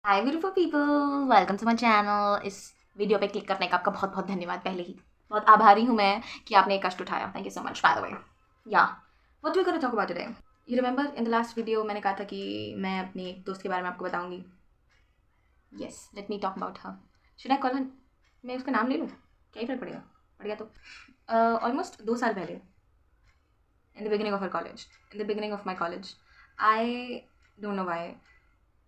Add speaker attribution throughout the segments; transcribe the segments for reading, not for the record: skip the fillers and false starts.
Speaker 1: Hi beautiful people, welcome to my channel. इस video पे click करने का आपका बहुत बहुत धन्यवाद। पहले ही बहुत आभारी हूँ मैं कि आपने एक कष्ट उठाया। Thank you so much. By the way, या what we gonna talk about today? You remember in the last video मैंने कहा था कि मैं अपनी एक दोस्त के बारे में आपको बताऊंगी। Yes, let me talk about her. Should I call her? मैं उसका नाम ले लूँ? क्या ही फर्क पड़ेगा? पड़ गया तो ऑलमोस्ट 2 साल पहले, in the beginning of our college, in the beginning of my college, I don't know why,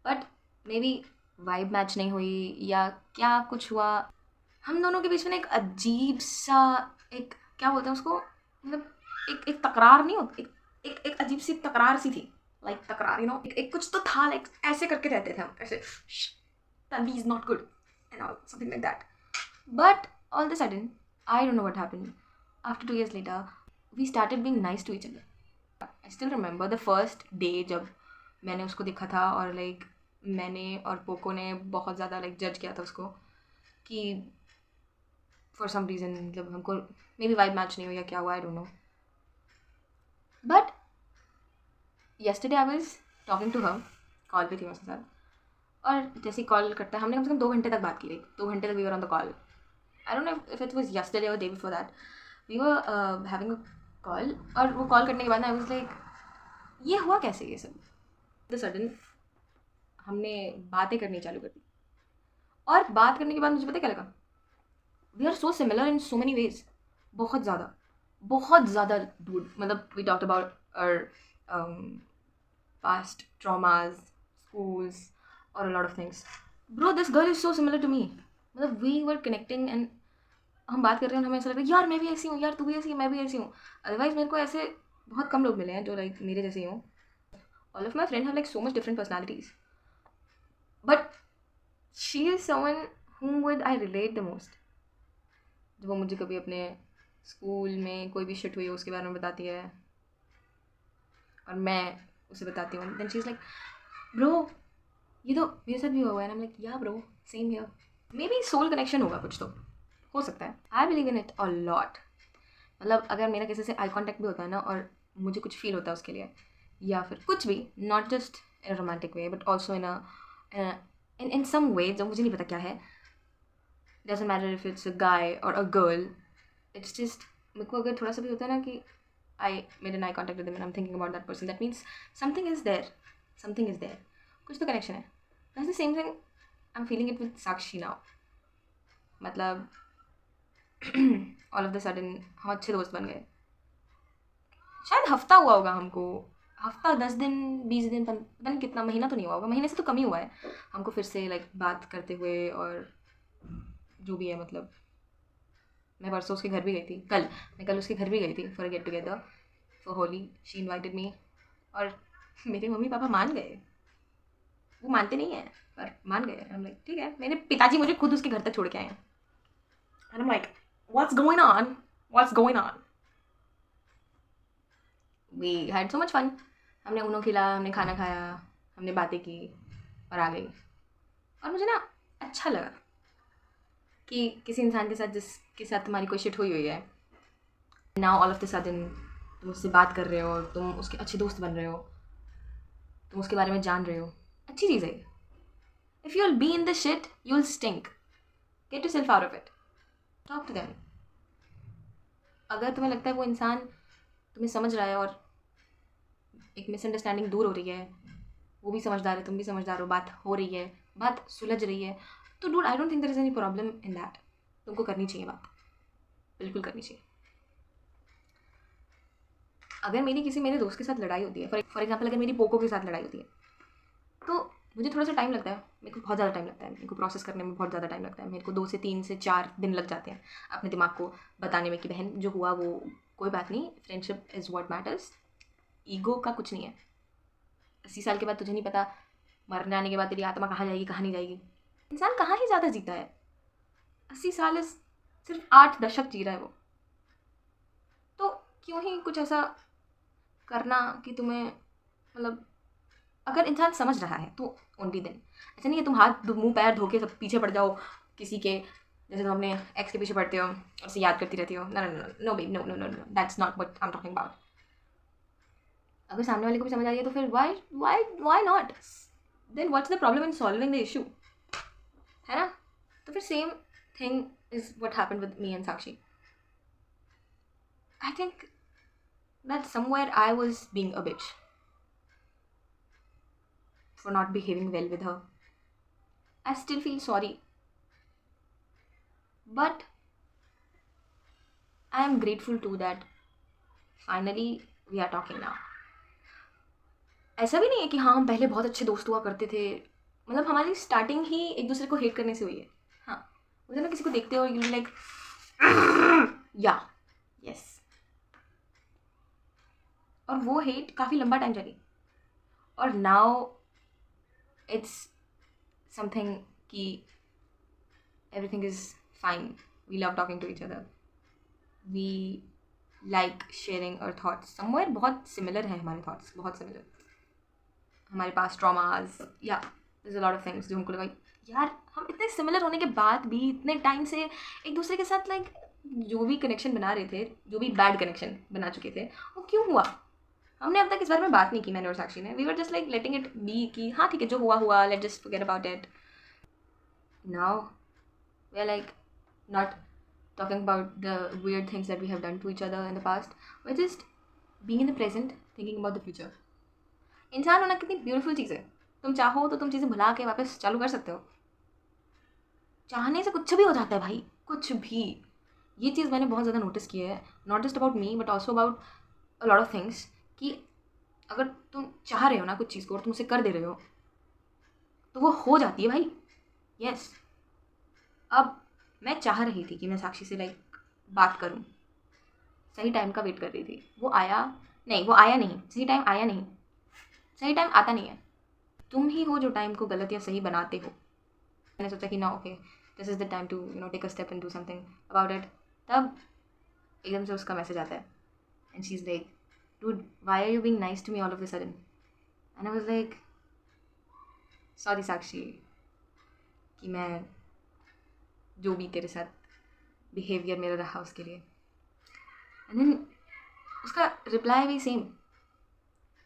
Speaker 1: but maybe vibe match नहीं हुई या क्या कुछ हुआ। हम दोनों के बीच में ना एक अजीब सा, एक क्या बोलते हैं उसको, मतलब एक एक तकरार नहीं होती, एक अजीब सी तकरार सी थी। लाइक तकरार, एक कुछ तो था। लाइक ऐसे करके रहते थे हम, ऐसे Tanvi is not good and all something like that. But all the sudden, I don't know what happened, after 2 years later we started being nice to each other. I still remember the first day जब मैंने उसको देखा था, और like मैंने और Poco ने बहुत ज़्यादा लाइक जज किया था उसको कि फॉर सम रीज़न, मतलब हमको मे बी वाइब मैच नहीं हुआ या क्या हुआ, I don't know. But yesterday I was talking to her, call पे थी मैं उसके साथ, और जैसे ही कॉल करता है, हमने कम से कम 2 घंटे तक बात की रही। 2 घंटे तक we were on the call. I don't know if it was yesterday और day before that, we were having a call. और वो कॉल करने के बाद आई वाज लाइक, ये हुआ कैसे ये सब? द सडन हमने बातें करनी चालू कर दी, और बात करने के बाद मुझे पता है क्या लगा? We are so similar in so many ways. बहुत ज़्यादा, बहुत ज़्यादा डूड। मतलब we talked about our past traumas, schools, or a lot of things. Bro, this girl is so similar to me. मतलब we were connecting and हम बात कर रहे हैं और हमें ऐसा लग रहा है यार मैं भी ऐसी हूँ, यार तू भी ऐसी है, मैं भी ऐसी हूँ। अदरवाइज मेरे को ऐसे बहुत कम लोग मिले हैं जो लाइक मेरे जैसे ही हों। All of my friend have like so much different personalities, but she is someone whom would I relate the most. जब वो मुझे कभी अपने स्कूल में कोई भी शिट हुई हो उसके बारे में बताती है, और मैं उसे बताती हूँ, then she is like, bro ये तो मेरे साथ भी हुआ है ना। Like yeah bro, same here. Maybe soul connection होगा कुछ तो, हो सकता है। I believe in it a lot. मतलब अगर मेरा किसी से आई कॉन्टैक्ट भी होता है ना, और मुझे कुछ फील होता है उसके लिए, या फिर कुछ भी, not just in a romantic way but also in some way जो मुझे नहीं पता क्या है, doesn't matter if it's a guy और अ गर्ल, इट्स जस्ट, मेरे को अगर थोड़ा सा भी होता है ना कि I made an eye contact with them and I am thinking about that person, that means something is there, something is there, कुछ तो कनेक्शन है। That's the same thing I am feeling it with Sakshi now. मतलब all of the sudden हम अच्छे दोस्त बन गए। शायद हफ्ता हुआ होगा हमको, हफ्ता, 10 दिन, 20 दिन, पता नहीं कितना, महीना तो नहीं हुआ होगा, महीने से तो कम ही हुआ है हमको फिर से लाइक बात करते हुए। और जो भी है, मतलब मैं परसों उसके घर भी गई थी, मैं कल उसके घर भी गई थी for get together for Holi. She invited me, और मेरे मम्मी पापा मान गए। वो मानते नहीं हैं पर मान गए। हम लाइक ठीक है, मेरे पिताजी मुझे खुद उसके घर तक छोड़ के आए हैं। And I am like, what's going on, what's going on? We had so much fun. हमने उनो खेला, हमने खाना खाया, हमने बातें की, और आ गई। और मुझे ना अच्छा लगा कि किसी इंसान के साथ जिसके साथ तुम्हारी कोई शिट हुई हुई है, now all of the sudden तुम उससे बात कर रहे हो, तुम उसके अच्छे दोस्त बन रहे हो, तुम उसके बारे में जान रहे हो। अच्छी चीज़ है। If you will be in the shit you will stink, get yourself out of it, talk to them. अगर तुम्हें लगता है वो इंसान तुम्हें समझ रहा है और एक मिसअंडरस्टैंडिंग दूर हो रही है, वो भी समझदार है, तुम भी समझदार हो, बात हो रही है, बात सुलझ रही है, तो dude I don't think there is any problem in that. तुमको करनी चाहिए बात, बिल्कुल करनी चाहिए। अगर मेरी किसी मेरे दोस्त के साथ लड़ाई होती है, फॉर एग्जाम्पल अगर मेरी पोको के साथ लड़ाई होती है, तो मुझे थोड़ा सा टाइम लगता है, मेरे को बहुत ज़्यादा टाइम लगता है, मेरे को प्रोसेस करने में बहुत ज़्यादा टाइम लगता है। मेरे को 2 से 3 से 4 दिन लग जाते हैं अपने दिमाग को बताने में कि बहन जो हुआ वो कोई बात नहीं, friendship is what matters, ego का कुछ नहीं है। 80 साल के बाद तुझे नहीं पता मर जाने के बाद तेरी आत्मा कहाँ जाएगी कहाँ नहीं जाएगी। इंसान कहाँ ही ज़्यादा जीता है, 80 साल इस सिर्फ 8 दशक जी रहा है वो। तो क्यों ही कुछ ऐसा करना कि तुम्हें, मतलब अगर इंसान समझ रहा है तो ओनली दिन। ऐसा नहीं है तुम हाथ मुंह पैर धो के सब पीछे पड़ जाओ किसी के, जैसे तुम अपने एक्स के पीछे पड़ते हो और उसे याद करती रहती हो। No no no no baby, no no no no, that's not what I am talking about. अगर सामने वाले को भी समझ आ रही है तो फिर why why why not? Then what's the problem in solving the issue, है ना? तो फिर same thing is what happened with me and Sakshi. I think that somewhere I was being a bitch for not behaving well with her. I still feel sorry, but I am grateful too that finally we are talking now. ऐसा भी नहीं है कि हाँ हम पहले बहुत अच्छे दोस्त हुआ करते थे, मतलब हमारी स्टार्टिंग ही एक दूसरे को हेट करने से हुई है. हाँ, मुझे ना किसी को देखते हो यू लाइक या यस, और वो हेट काफ़ी लंबा टाइम चली, और नाउ इट्स समथिंग कि everything is fine. We love talking to each other. We like sharing our thoughts. Somewhere बहुत similar है हमारे thoughts, बहुत similar. हमारे पास traumas, yeah, there's a lot of things जो हमको लगा यार हम इतने similar होने के बाद भी इतने टाइम से एक दूसरे के साथ like जो भी कनेक्शन बना रहे थे, जो भी बैड कनेक्शन बना चुके थे, वो क्यों हुआ? हमने अब तक इस बारे में बात नहीं की, मैंने और साक्षी ने. We were just like letting it be कि हाँ ठीक है जो हुआ हुआ, let just forget about it. Now we are like not talking about the weird things that we have done to each other in the past. We're just being in the present, thinking about the future. इंसान होना कितनी beautiful चीज़ है. तुम चाहो तो तुम चीज़ें भुला के वापस चालू कर सकते हो. चाहने से कुछ भी हो जाता है भाई, कुछ भी. ये चीज़ मैंने बहुत ज़्यादा नोटिस की है, not just about me but also about a lot of things, कि अगर तुम चाह रहे हो ना कुछ चीज़ को और तुम उसे कर दे रहे हो तो वो हो जाती है भाई. यस, अब मैं चाह रही थी कि मैं साक्षी से लाइक बात करूं, सही टाइम का वेट कर रही थी. वो आया नहीं, वो आया नहीं, सही टाइम आया नहीं. सही टाइम आता नहीं है, तुम ही हो जो टाइम को गलत या सही बनाते हो. मैंने सोचा कि ना okay this is the time to take a step and do something about it. तब एकदम से उसका मैसेज आता है and she is like dude why are you being nice to me all of the sudden. And I was like sorry Sakshi कि मैं जो भी तेरे साथ बिहेवियर मेरा रहा उसके लिए. एंड देन उसका रिप्लाई भी same.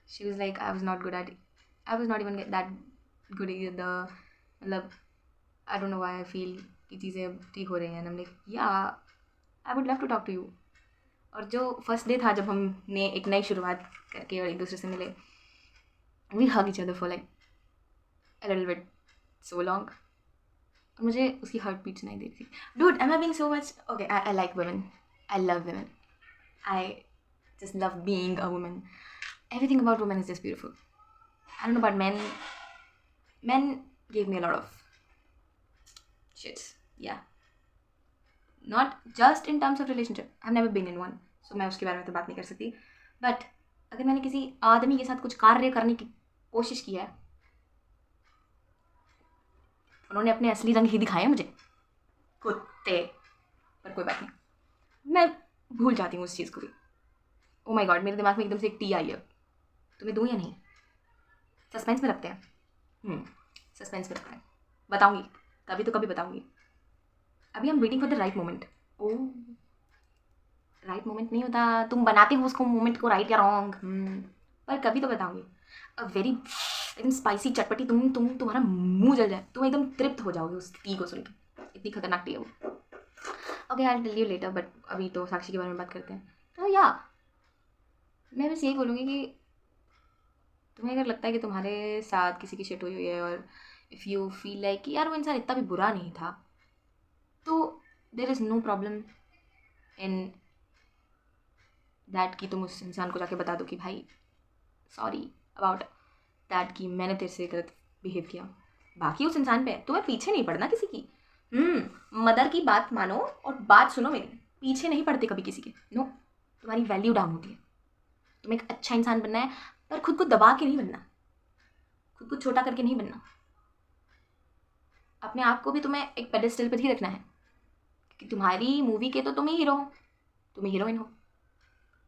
Speaker 1: She was like I was not good at, I was not even that good at the, मतलब I don't know why I feel कि चीज़ें अब ठीक हो रही हैं. And I am like yeah I would love to talk to you. और जो फर्स्ट डे था जब हमने एक नई शुरुआत करके और एक दूसरे से मिले, we hug each other for like a little bit so long. मुझे उसकी हार्ट बीट सुनाई दी थी. Dude am I being so much okay. I like women, I love women, I just love being a woman. Everything about women is just beautiful. I don't know about men. Men gave me a lot of shits. Yeah, not just in terms of relationship. I've never been in one, so मैं उसके बारे में तो बात नहीं कर सकती. But अगर मैंने किसी आदमी के साथ कुछ कार्य करने की कोशिश की है, उन्होंने अपने असली रंग ही दिखाए मुझे, कुत्ते. पर कोई बात नहीं, मैं भूल जाती हूँ उस चीज़ को भी. ओ माय गॉड, मेरे दिमाग में एकदम से एक टी आई है. तुम्हें दूँ या नहीं? सस्पेंस में रखते हैं. सस्पेंस में रखते हैं. बताऊँगी कभी तो कभी बताऊँगी. अभी हम waiting for the right moment. Oh right moment नहीं होता, तुम बनाते हो उसको मोमेंट को राइट या रॉन्ग. पर कभी तो बताऊँगी. अ वेरी एकदम स्पाइसी चटपटी, तुम्हारा मुंह जल जाए, तुम एकदम तृप्त हो जाओगे उस टी को सुन के. इतनी खतरनाक टी है वो. Okay I will tell you later, but अभी तो साक्षी के बारे में बात करते हैं. तो या मैं बस यही बोलूँगी कि तुम्हें अगर लगता है कि तुम्हारे साथ किसी की शिट हुई है और इफ़ यू फील लाइक कि यार वो इंसान इतना भी बुरा नहीं था, तो there is no problem in that कि तुम उस इंसान को जाके बता दो कि भाई सॉरी अबाउट दैट कि मैंने तेरे से गलत बिहेव किया. बाकी उस इंसान पे तुम्हें पीछे नहीं पड़ना किसी की. मदर की बात मानो और बात सुनो मेरी. पीछे नहीं पड़ते कभी किसी के. नो, तुम्हारी वैल्यू डाउन होती है. तुम्हें एक अच्छा इंसान बनना है, पर खुद को दबा के नहीं बनना, खुद को छोटा करके नहीं बनना. अपने आप को भी तुम्हें एक पेडेस्टल पर ही रखना है, क्योंकि तुम्हारी मूवी के तो तुम ही हीरो हो, तुम ही हीरोइन हो.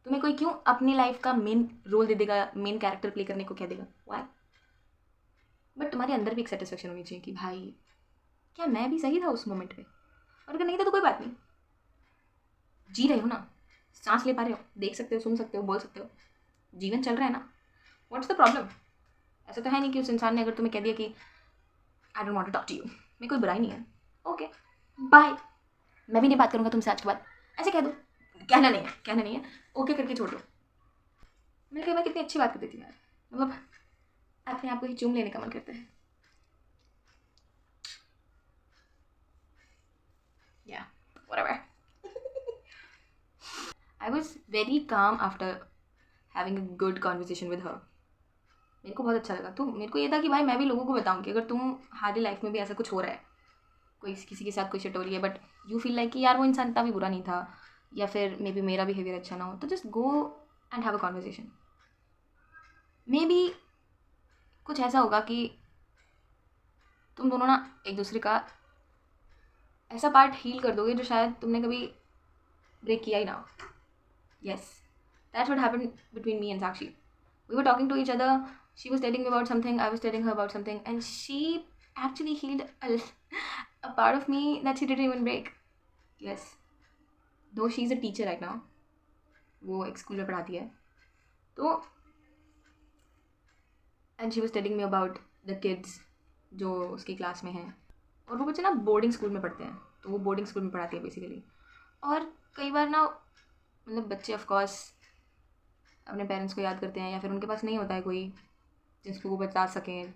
Speaker 1: तुम्हें कोई क्यों अपनी लाइफ का मेन रोल दे देगा, मेन कैरेक्टर प्ले करने को कह देगा? वाई? बट तुम्हारे अंदर भी एक सेटिस्फेक्शन होनी चाहिए कि भाई क्या मैं भी सही था उस मोमेंट पे, और अगर नहीं था तो कोई बात नहीं. जी रहे हो ना, सांस ले पा रहे हो, देख सकते हो, सुन सकते हो, बोल सकते हो, जीवन चल रहा है ना. What's the problem? ऐसा तो है नहीं कि उस इंसान ने अगर तुम्हें कह दिया कि I don't want to talk to you, मेरी कोई बुराई नहीं है, ओके बाय, मैं भी नहीं बात करूँगा तुमसे आज के बाद, ऐसे कह दो। कहना नहीं है, ओके करके छोड़ दो। मैंने कहा मैं कितनी अच्छी बात करती थी यार, मतलब अपने आप को ही चूम लेने का मन करता है। Yeah, whatever. I was very calm after having a good conversation with her. मेरे को बहुत अच्छा लगा। तो मेरे को ये था कि भाई मैं भी लोगों को बताऊं कि अगर तुम्हारी लाइफ में भी ऐसा कुछ हो रहा है, कोई किसी के साथ कोई शिट हो रही है, बट यू फील लाइक कि यार वो इंसान इतना भी बुरा नहीं था, या फिर मे बी मेरा बिहेवियर अच्छा ना हो, तो just go and have a conversation. May be कुछ ऐसा होगा कि तुम दोनों ना एक दूसरे का ऐसा पार्ट हील कर दोगे जो शायद तुमने कभी ब्रेक किया ही ना हो। Yes, that's what happened between me and Sakshi. We were talking to each other. She was telling me about something, I was telling her about something, and she actually healed a part of me that she didn't even break. Yes. Though she's a teacher right now. वो एक school में पढ़ाती है तो, and she was telling me about the kids जो उसकी class में हैं, और वो बच्चे ना बोर्डिंग स्कूल में पढ़ते हैं, तो वो बोर्डिंग स्कूल में पढ़ाती है बेसिकली। और कई बार ना मतलब बच्चे ऑफ कोर्स अपने पेरेंट्स को याद करते हैं, या फिर उनके पास नहीं होता है कोई जिसको वो बता सकें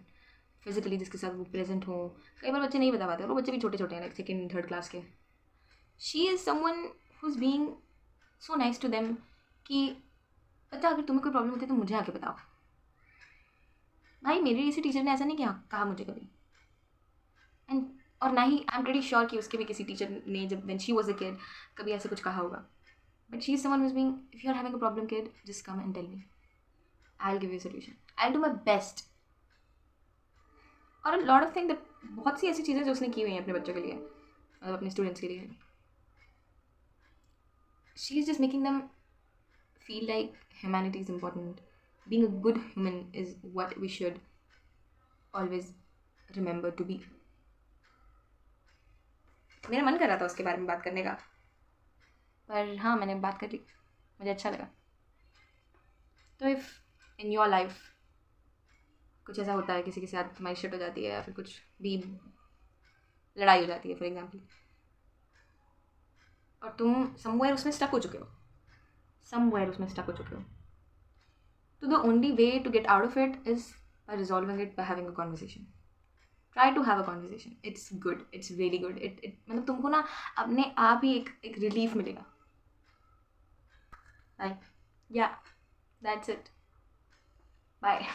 Speaker 1: फिजिकली, जिसके साथ वो प्रेजेंट हो। कई बार बच्चे नहीं बता पाते, और वो बच्चे भी छोटे छोटे हैं, लाइक सेकेंड थर्ड क्लास के। She is someone who is being so nice to them कि बच्चा अगर तुम्हें कोई प्रॉब्लम होती है तो मुझे आके बताओ। भाई मेरी किसी टीचर ने ऐसा नहीं कहा मुझे कभी, एंड और ना ही आई एम प्रीटी श्योर कि उसके भी किसी टीचर ने जब when she was a kid कभी ऐसा कुछ कहा होगा। But she is someone who is being, if you are having a problem kid, just come and tell me, I will give you solution, I will do my best. और lot of thing, बहुत सी ऐसी चीज़ें जो उसने की हुई हैं अपने बच्चों के लिए, मतलब अपने स्टूडेंट्स के लिए। She is just making them feel like humanity is important, being a good human is what we should always remember to be. मेरा मन कर रहा था उसके बारे में बात करने का, पर हाँ मैंने बात कर ली, मुझे अच्छा लगा। तो इफ़ इन योर लाइफ कुछ ऐसा होता है, किसी के साथ तुम्हारी शिट हो जाती है, या फिर कुछ भी लड़ाई हो जाती है फॉर एग्जाम्पल, और तुम समवेयर उसमें स्टक हो चुके हो, तो the only way to get out of it is by resolving it, by having a conversation. Try to have a conversation, it's good, it's really good. It मतलब तुमको ना अपने आप ही एक रिलीफ मिलेगा। Bye, yeah that's it, bye,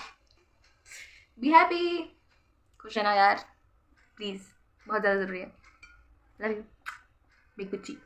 Speaker 1: be happy, खुश रहना यार प्लीज़, बहुत ज़्यादा ज़रूरी है। लव यू बिग बच्ची।